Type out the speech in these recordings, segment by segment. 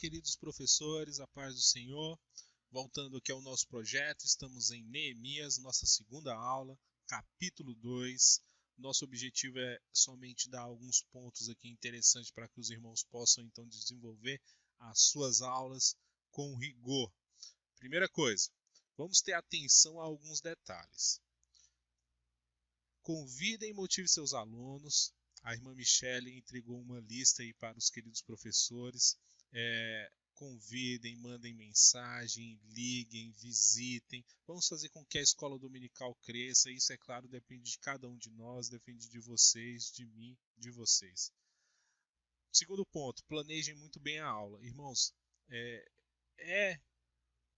queridos professores, a paz do Senhor. Voltando aqui ao nosso projeto, estamos em Neemias, nossa segunda aula, capítulo 2. Nosso objetivo é somente dar alguns pontos aqui interessantes para que os irmãos possam então desenvolver as suas aulas com rigor. Primeira coisa, vamos ter atenção a alguns detalhes. Convida e motive seus alunos. A irmã Michele entregou uma lista aí para os queridos professores. Convidem, mandem mensagem, liguem, visitem. Vamos fazer com que a escola dominical cresça. Isso, é claro, depende de cada um de nós, depende de vocês, de mim, de vocês. Segundo ponto, planejem muito bem a aula. Irmãos, é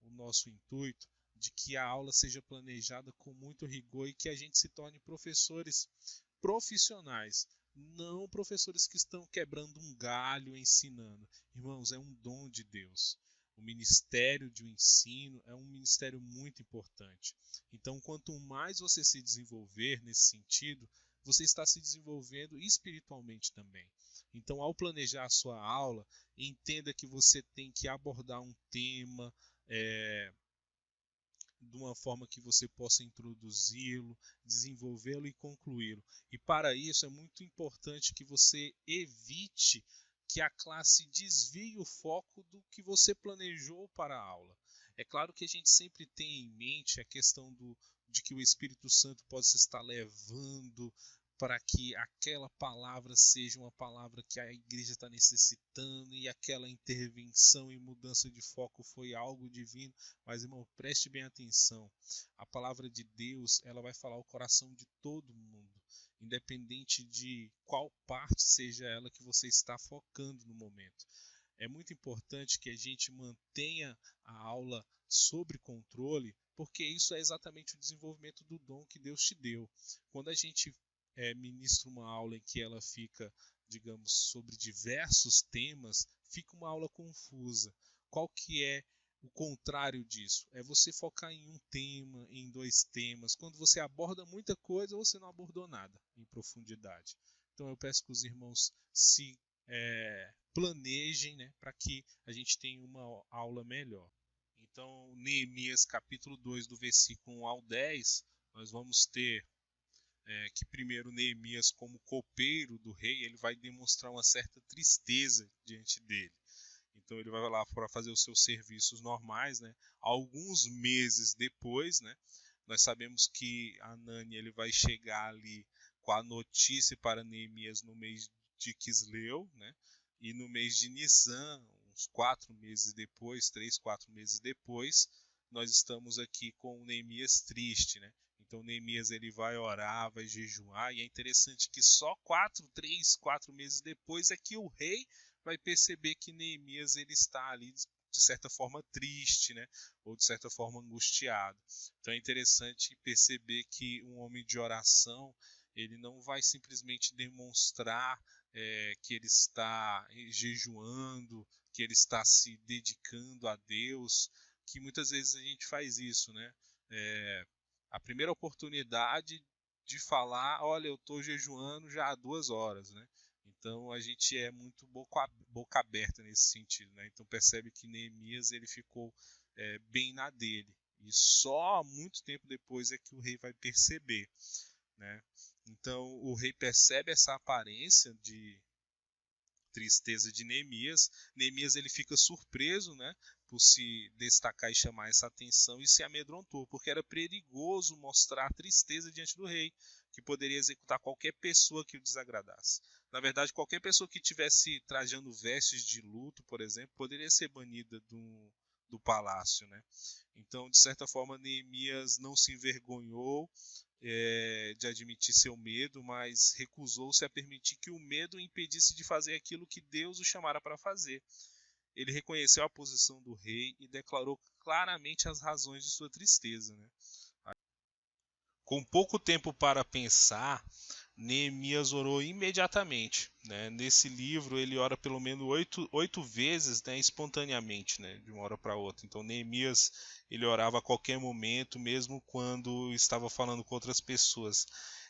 o nosso intuito de que a aula seja planejada com muito rigor e que a gente se torne professores profissionais, não professores que estão quebrando um galho ensinando. Irmãos, é um dom de Deus. O ministério de ensino é um ministério muito importante. Então, quanto mais você se desenvolver nesse sentido, você está se desenvolvendo espiritualmente também. Então, ao planejar a sua aula, entenda que você tem que abordar um tema de uma forma que você possa introduzi-lo, desenvolvê-lo e concluí-lo. E para isso é muito importante que você evite que a classe desvie o foco do que você planejou para a aula. É claro que a gente sempre tem em mente a questão de que o Espírito Santo possa estar levando para que aquela palavra seja uma palavra que a igreja está necessitando e aquela intervenção e mudança de foco foi algo divino. Mas, irmão, preste bem atenção. A palavra de Deus, ela vai falar o coração de todo mundo, independente de qual parte seja ela que você está focando no momento. É muito importante que a gente mantenha a aula sob controle, porque isso é exatamente o desenvolvimento do dom que Deus te deu. Quando a gente ministra uma aula em que ela fica, digamos, sobre diversos temas, fica uma aula confusa. Qual que é o contrário disso? É você focar em um tema, em dois temas. Quando você aborda muita coisa, você não abordou nada em profundidade. Então eu peço que os irmãos se planejem, né, para que a gente tenha uma aula melhor. Então, Neemias capítulo 2, do versículo 1 ao 10, nós vamos ter que primeiro Neemias, como copeiro do rei, ele vai demonstrar uma certa tristeza diante dele. Então ele vai lá para fazer os seus serviços normais, né? Alguns meses depois, né? Nós sabemos que Anani ele vai chegar ali com a notícia para Neemias no mês de Quisleu, né? E no mês de Nisan, uns 4 meses depois, 3, 4 meses depois, nós estamos aqui com o Neemias triste, né? Então Neemias ele vai orar, vai jejuar, e é interessante que só 3, 4 meses depois é que o rei vai perceber que Neemias ele está ali de certa forma triste, né? Ou de certa forma angustiado. Então é interessante perceber que um homem de oração ele não vai simplesmente demonstrar que ele está jejuando, que ele está se dedicando a Deus, que muitas vezes a gente faz isso, né? A primeira oportunidade de falar, olha, eu estou jejuando já há 2 horas, né? Então a gente é muito boca aberta nesse sentido, né? Então percebe que Neemias ele ficou bem na dele, e só muito tempo depois é que o rei vai perceber, né? Então o rei percebe essa aparência de tristeza de Neemias. Neemias ele fica surpreso, né, por se destacar e chamar essa atenção, e se amedrontou, porque era perigoso mostrar tristeza diante do rei, que poderia executar qualquer pessoa que o desagradasse. Na verdade, qualquer pessoa que estivesse trajando vestes de luto, por exemplo, poderia ser banida do palácio, né? Então, de certa forma, Neemias não se envergonhou de admitir seu medo, mas recusou-se a permitir que o medo o impedisse de fazer aquilo que Deus o chamara para fazer. Ele reconheceu a posição do rei e declarou claramente as razões de sua tristeza, né? Com pouco tempo para pensar, Neemias orou imediatamente, né? Nesse livro ele ora pelo menos 8 vezes, né, espontaneamente, né, de uma hora para outra. Então Neemias ele orava a qualquer momento, mesmo quando estava falando com outras pessoas.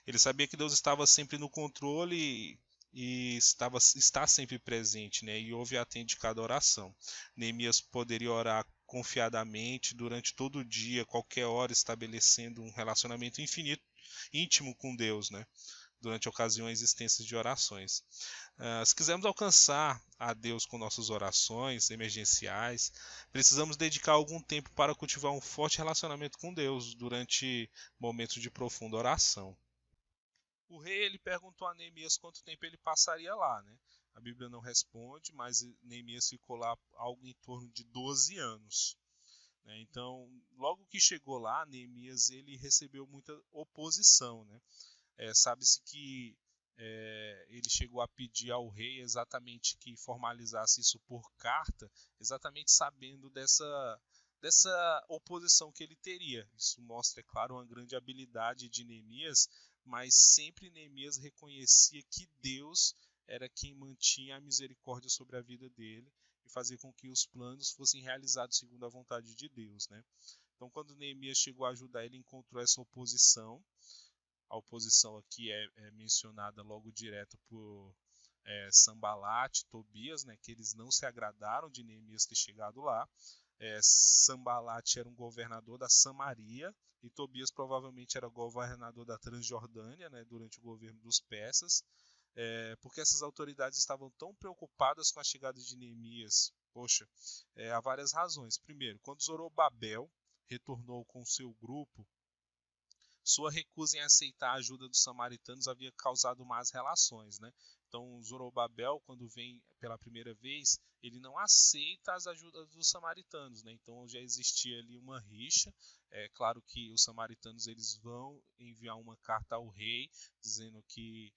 Ele sabia que Deus estava sempre no controle e está sempre presente, né? E ouve e atende cada oração. Neemias poderia orar confiadamente durante todo o dia, qualquer hora, estabelecendo um relacionamento infinito, íntimo com Deus, né? Durante ocasiões extensas de orações. Se quisermos alcançar a Deus com nossas orações emergenciais, precisamos dedicar algum tempo para cultivar um forte relacionamento com Deus durante momentos de profunda oração. O rei ele perguntou a Neemias quanto tempo ele passaria lá, né? A Bíblia não responde, mas Neemias ficou lá algo em torno de 12 anos. Né? Então, logo que chegou lá, Neemias ele recebeu muita oposição, né? Sabe-se que ele chegou a pedir ao rei exatamente que formalizasse isso por carta, exatamente sabendo dessa oposição que ele teria. Isso mostra, é claro, uma grande habilidade de Neemias, mas sempre Neemias reconhecia que Deus era quem mantinha a misericórdia sobre a vida dele e fazia com que os planos fossem realizados segundo a vontade de Deus, né? Então, quando Neemias chegou a ajudar, ele encontrou essa oposição. A oposição aqui é mencionada logo direto por Sanbalat e Tobias, né, que eles não se agradaram de Neemias ter chegado lá. Sanbalat era um governador da Samaria e Tobias provavelmente era governador da Transjordânia, né, durante o governo dos persas, porque essas autoridades estavam tão preocupadas com a chegada de Neemias. Poxa, há várias razões. Primeiro, quando Zorobabel retornou com seu grupo, sua recusa em aceitar a ajuda dos samaritanos havia causado más relações, né? Então, Zorobabel, quando vem pela primeira vez, ele não aceita as ajudas dos samaritanos, né? Então, já existia ali uma rixa. É claro que os samaritanos eles vão enviar uma carta ao rei, dizendo que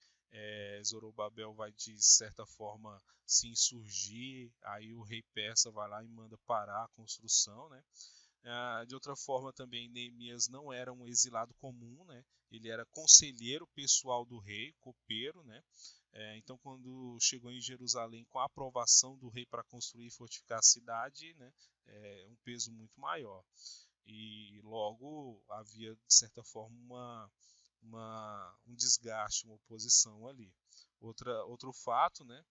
Zorobabel vai, de certa forma, se insurgir. Aí o rei persa vai lá e manda parar a construção, né? De outra forma também, Neemias não era um exilado comum, né? Ele era conselheiro pessoal do rei, copeiro, né? Então, quando chegou em Jerusalém com a aprovação do rei para construir e fortificar a cidade, né? Um peso muito maior. E logo havia, de certa forma, um desgaste, uma oposição ali. Outro fato, né?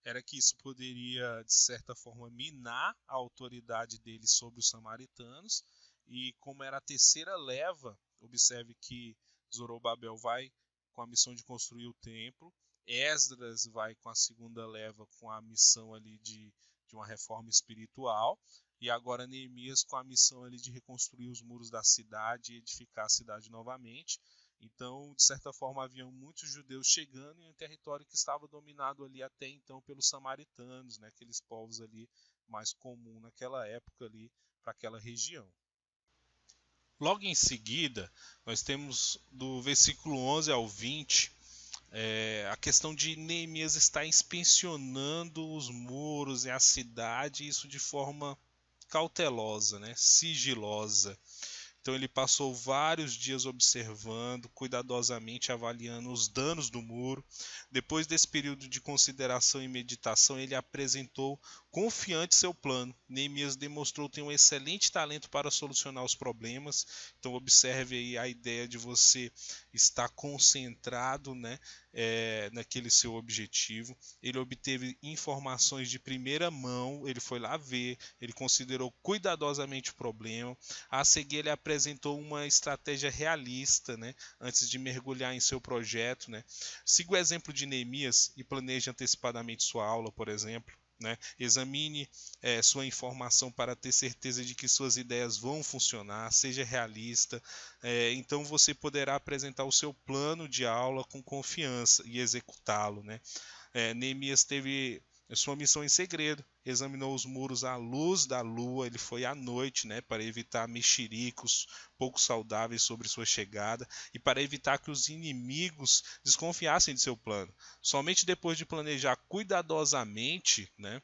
Era que isso poderia, de certa forma, minar a autoridade dele sobre os samaritanos, e como era a terceira leva, observe que Zorobabel vai com a missão de construir o templo, Esdras vai com a segunda leva com a missão ali de uma reforma espiritual, e agora Neemias com a missão ali de reconstruir os muros da cidade e edificar a cidade novamente. Então, de certa forma, haviam muitos judeus chegando em um território que estava dominado ali até então pelos samaritanos, né, aqueles povos ali mais comuns naquela época ali para aquela região. Logo em seguida, nós temos do versículo 11 ao 20, a questão de Neemias estar inspecionando os muros e a cidade, isso de forma cautelosa, né, sigilosa. Então ele passou vários dias observando, cuidadosamente avaliando os danos do muro. Depois desse período de consideração e meditação, ele apresentou confiante seu plano. Neemias demonstrou ter um excelente talento para solucionar os problemas. Então observe aí a ideia de você estar concentrado, né, naquele seu objetivo. Ele obteve informações de primeira mão, ele foi lá ver, ele considerou cuidadosamente o problema. A seguir ele apresentou uma estratégia realista, né, antes de mergulhar em seu projeto, né. Siga o exemplo de Neemias e planeje antecipadamente sua aula, por exemplo. Né? Examine sua informação para ter certeza de que suas ideias vão funcionar, seja realista. Então você poderá apresentar o seu plano de aula com confiança e executá-lo. Né? Neemias teve sua missão em segredo, examinou os muros à luz da lua, ele foi à noite, né, para evitar mexericos pouco saudáveis sobre sua chegada e para evitar que os inimigos desconfiassem de seu plano. Somente depois de planejar cuidadosamente, né,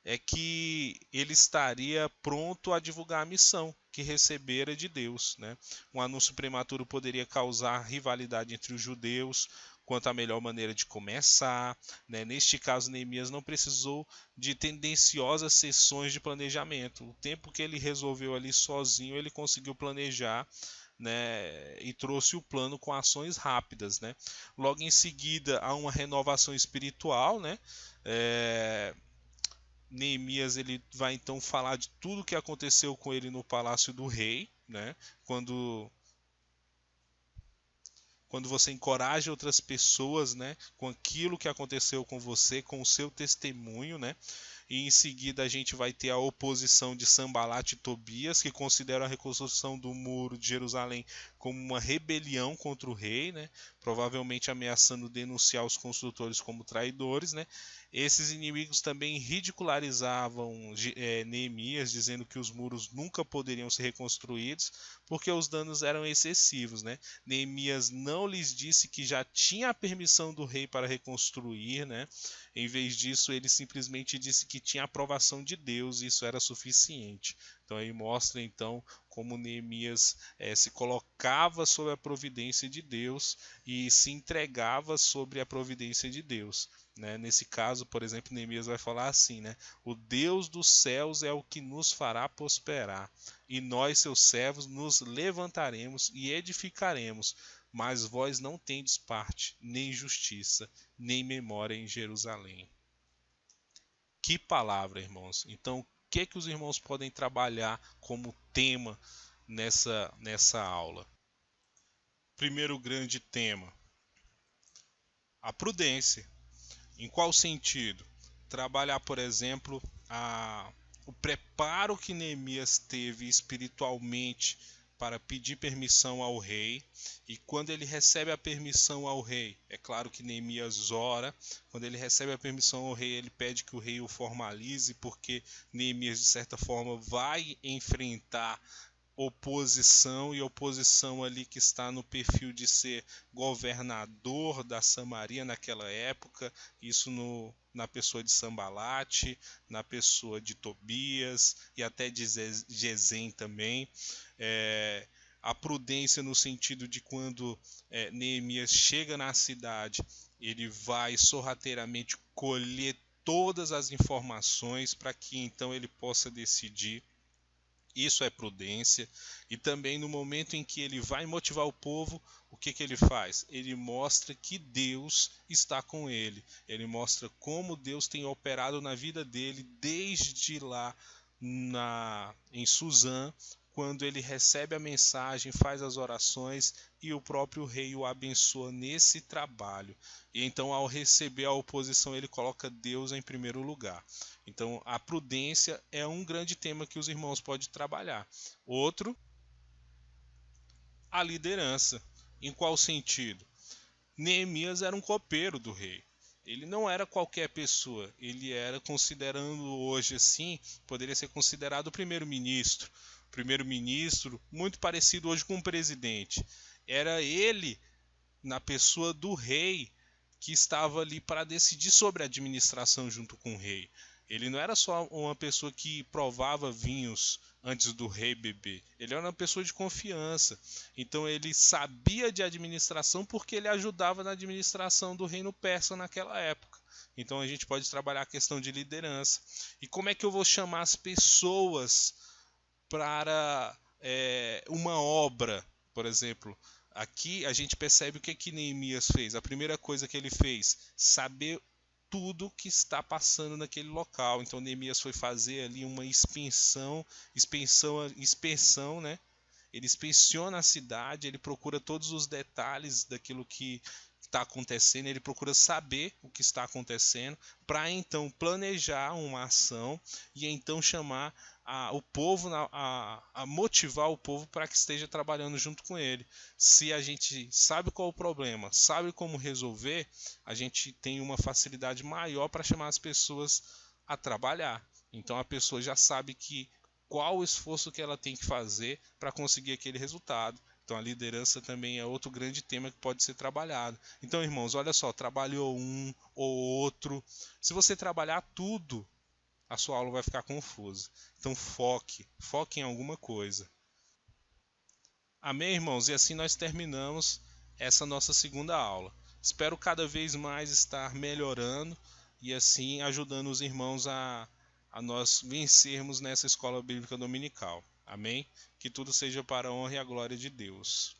é que ele estaria pronto a divulgar a missão que recebera de Deus. Né? Um anúncio prematuro poderia causar rivalidade entre os judeus quanto à melhor maneira de começar. Né? Neste caso, Neemias não precisou de tendenciosas sessões de planejamento. O tempo que ele resolveu ali sozinho, ele conseguiu planejar, né, e trouxe o plano com ações rápidas, né? Logo em seguida há uma renovação espiritual, né? Neemias ele vai então falar de tudo que aconteceu com ele no palácio do rei, né? Quando você encoraja outras pessoas, né, com aquilo que aconteceu com você, com o seu testemunho, né? E em seguida a gente vai ter a oposição de Sanbalat e Tobias, que consideram a reconstrução do muro de Jerusalém como uma rebelião contra o rei, né? Provavelmente ameaçando denunciar os construtores como traidores, né? Esses inimigos também ridicularizavam Neemias, dizendo que os muros nunca poderiam ser reconstruídos porque os danos eram excessivos, né? Neemias não lhes disse que já tinha a permissão do rei para reconstruir, né? Em vez disso, ele simplesmente disse que tinha a aprovação de Deus e isso era suficiente. Então aí mostra então como Neemias se colocava sob a providência de Deus e se entregava sobre a providência de Deus. Né? Nesse caso, por exemplo, Neemias vai falar assim, né? O Deus dos céus é o que nos fará prosperar, e nós, seus servos, nos levantaremos e edificaremos, mas vós não tendes parte, nem justiça, nem memória em Jerusalém. Que palavra, irmãos! Então, o que os irmãos podem trabalhar como tema nessa aula? Primeiro grande tema: a prudência. Em qual sentido? Trabalhar, por exemplo, o preparo que Neemias teve espiritualmente para pedir permissão ao rei, e quando ele recebe a permissão ao rei, é claro que Neemias ora, quando ele recebe a permissão ao rei, ele pede que o rei o formalize, porque Neemias, de certa forma, vai enfrentar oposição, e oposição ali que está no perfil de ser governador da Samaria naquela época, isso na pessoa de Sanbalat, na pessoa de Tobias e até de Gesem também. A prudência no sentido de quando Neemias chega na cidade, ele vai sorrateiramente colher todas as informações para que então ele possa decidir. Isso é prudência. E também no momento em que ele vai motivar o povo, o que ele faz? Ele mostra que Deus está com ele. Ele mostra como Deus tem operado na vida dele desde lá em Suzã, quando ele recebe a mensagem, faz as orações e o próprio rei o abençoa nesse trabalho. E então, ao receber a oposição, ele coloca Deus em primeiro lugar. Então, a prudência é um grande tema que os irmãos podem trabalhar. Outro, a liderança. Em qual sentido? Neemias era um copeiro do rei. Ele não era qualquer pessoa. Ele era, considerando hoje assim, poderia ser considerado o primeiro-ministro. Primeiro-ministro, muito parecido hoje com o presidente. Era ele, na pessoa do rei, que estava ali para decidir sobre a administração junto com o rei. Ele não era só uma pessoa que provava vinhos antes do rei beber. Ele era uma pessoa de confiança. Então ele sabia de administração porque ele ajudava na administração do reino persa naquela época. Então a gente pode trabalhar a questão de liderança. E como é que eu vou chamar as pessoas para uma obra, por exemplo? Aqui a gente percebe o que Neemias fez. A primeira coisa que ele fez, saber tudo que está passando naquele local. Então Neemias foi fazer ali uma inspeção, né? Ele inspeciona a cidade, ele procura todos os detalhes daquilo que está acontecendo, ele procura saber o que está acontecendo para então planejar uma ação e então chamar o povo, a motivar o povo para que esteja trabalhando junto com ele. Se a gente sabe qual é o problema, sabe como resolver, a gente tem uma facilidade maior para chamar as pessoas a trabalhar. Então a pessoa já sabe qual o esforço que ela tem que fazer para conseguir aquele resultado. Então a liderança também é outro grande tema que pode ser trabalhado. Então, irmãos, olha só, trabalhou um ou outro. Se você trabalhar tudo, a sua aula vai ficar confusa. Então foque em alguma coisa. Amém, irmãos? E assim nós terminamos essa nossa segunda aula. Espero cada vez mais estar melhorando e assim ajudando os irmãos a nós vencermos nessa escola bíblica dominical. Amém? Que tudo seja para a honra e a glória de Deus.